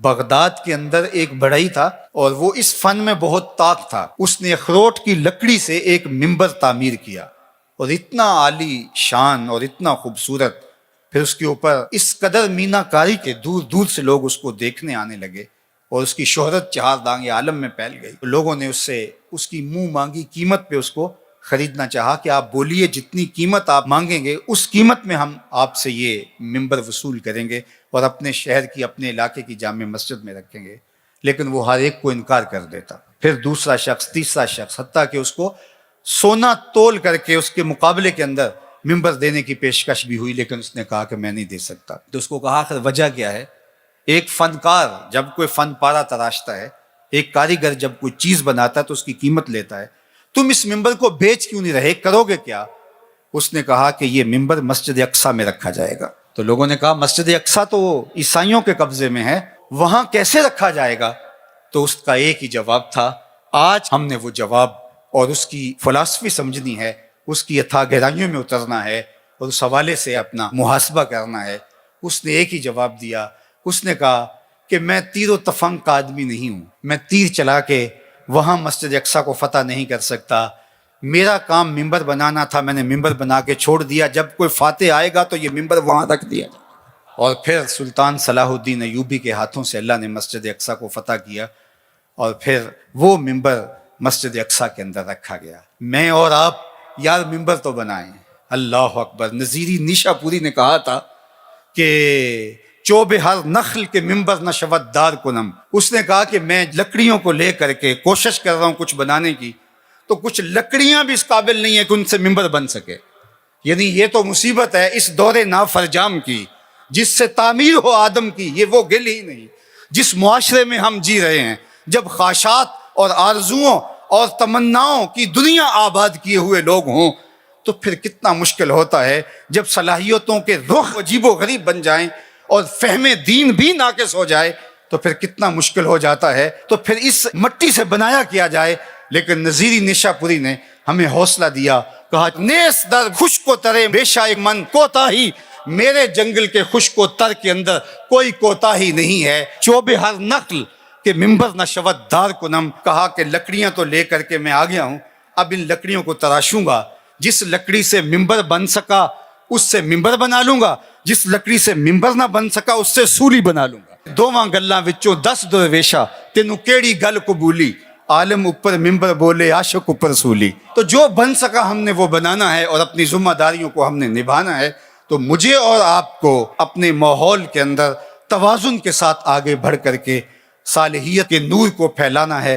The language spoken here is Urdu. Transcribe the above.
بغداد کے اندر ایک بڑھئی تھا اور وہ اس فن میں بہت طاق تھا. اس نے اخروٹ کی لکڑی سے ایک منبر تعمیر کیا اور اتنا عالی شان اور اتنا خوبصورت. پھر اس کے اوپر اس قدر مینا کاری کے دور دور سے لوگ اس کو دیکھنے آنے لگے اور اس کی شہرت چہار دانگ عالم میں پھیل گئی. لوگوں نے اس سے اس کی منہ مانگی قیمت پہ اس کو خریدنا چاہا کہ آپ بولیے جتنی قیمت آپ مانگیں گے اس قیمت میں ہم آپ سے یہ منبر وصول کریں گے اور اپنے شہر کی اپنے علاقے کی جامع مسجد میں رکھیں گے. لیکن وہ ہر ایک کو انکار کر دیتا. پھر دوسرا شخص، تیسرا شخص، حتیٰ کہ اس کو سونا تول کر کے اس کے مقابلے کے اندر منبر دینے کی پیشکش بھی ہوئی، لیکن اس نے کہا کہ میں نہیں دے سکتا. تو اس کو کہا آخر وجہ کیا ہے؟ ایک فنکار جب کوئی فن پارا تراشتا ہے، ایک کاریگر جب کوئی چیز بناتا ہے تو اس کی قیمت لیتا ہے. تم اس منبر کو بیچ کیوں نہیں رہے، کرو گے کیا؟ اس نے کہا کہ یہ منبر مسجد اقصیٰ میں رکھا جائے گا. تو لوگوں نے کہا مسجد اقصیٰ تو عیسائیوں کے قبضے میں ہے، وہاں کیسے رکھا جائے گا؟ تو اس کا ایک ہی جواب تھا. آج ہم نے وہ جواب اور اس کی فلسفی سمجھنی ہے، اس کی اتھا گہرائیوں میں اترنا ہے اور اس حوالے سے اپنا محاسبہ کرنا ہے. اس نے ایک ہی جواب دیا. اس نے کہا کہ میں تیر و تفنگ کا آدمی نہیں ہوں، میں تیر چلا کے وہاں مسجد اقصیٰ کو فتح نہیں کر سکتا. میرا کام منبر بنانا تھا، میں نے منبر بنا کے چھوڑ دیا. جب کوئی فاتح آئے گا تو یہ منبر وہاں رکھ دیا. اور پھر سلطان صلاح الدین ایوبی کے ہاتھوں سے اللہ نے مسجد اقصیٰ کو فتح کیا اور پھر وہ منبر مسجد اقصیٰ کے اندر رکھا گیا. میں اور آپ یار منبر تو بنائیں. اللہ اکبر. نظیری نیشا پوری نے کہا تھا کہ چوب ہر نخل کے منبر نہ شود دار کنم. اس نے کہا کہ میں لکڑیوں کو لے کر کے کوشش کر رہا ہوں کچھ بنانے کی، تو کچھ لکڑیاں بھی اس قابل نہیں ہیں کہ ان سے منبر بن سکے. یعنی یہ تو مصیبت ہے اس دور نافرجام کی، جس سے تعمیر ہو آدم کی یہ وہ گل ہی نہیں. جس معاشرے میں ہم جی رہے ہیں، جب خواہشات اور آرزوؤں اور تمناؤں کی دنیا آباد کیے ہوئے لوگ ہوں، تو پھر کتنا مشکل ہوتا ہے جب صلاحیتوں کے رخ عجیب و غریب بن جائیں اور فہم دین بھی ناقص ہو جائے تو پھر کتنا مشکل ہو جاتا ہے. تو پھر اس مٹی سے بنایا کیا جائے. لیکن نظیری نشا پوری نے ہمیں حوصلہ دیا، کہا نیس در خشک و ترے بیشا ایک من کوتاہی. میرے جنگل کے خشک و تر کے اندر کوئی کوتاہی نہیں ہے. چوب ہر نقل کہ منبر نہ شود دار کنم. کہا کہ لکڑیاں تو لے کر کے میں آ گیا ہوں، اب ان لکڑیوں کو تراشوں گا. جس لکڑی سے منبر بن سکا اس سے منبر بنا لوں گا، جس لکڑی سے منبر نہ بن سکا اس سے سولی بنا لوں گا. دوواں گلاں وچوں 10 درویشا تینوں کیڑی گل قبولی. عالم اوپر منبر بولے عاشق اوپر سولی. تو جو بن سکا ہم نے وہ بنانا ہے اور اپنی ذمہ داریوں کو ہم نے نبھانا ہے. تو مجھے اور آپ کو اپنے ماحول کے اندر توازن کے ساتھ آگے بڑھ کر کے صالحیت کے نور کو پھیلانا ہے.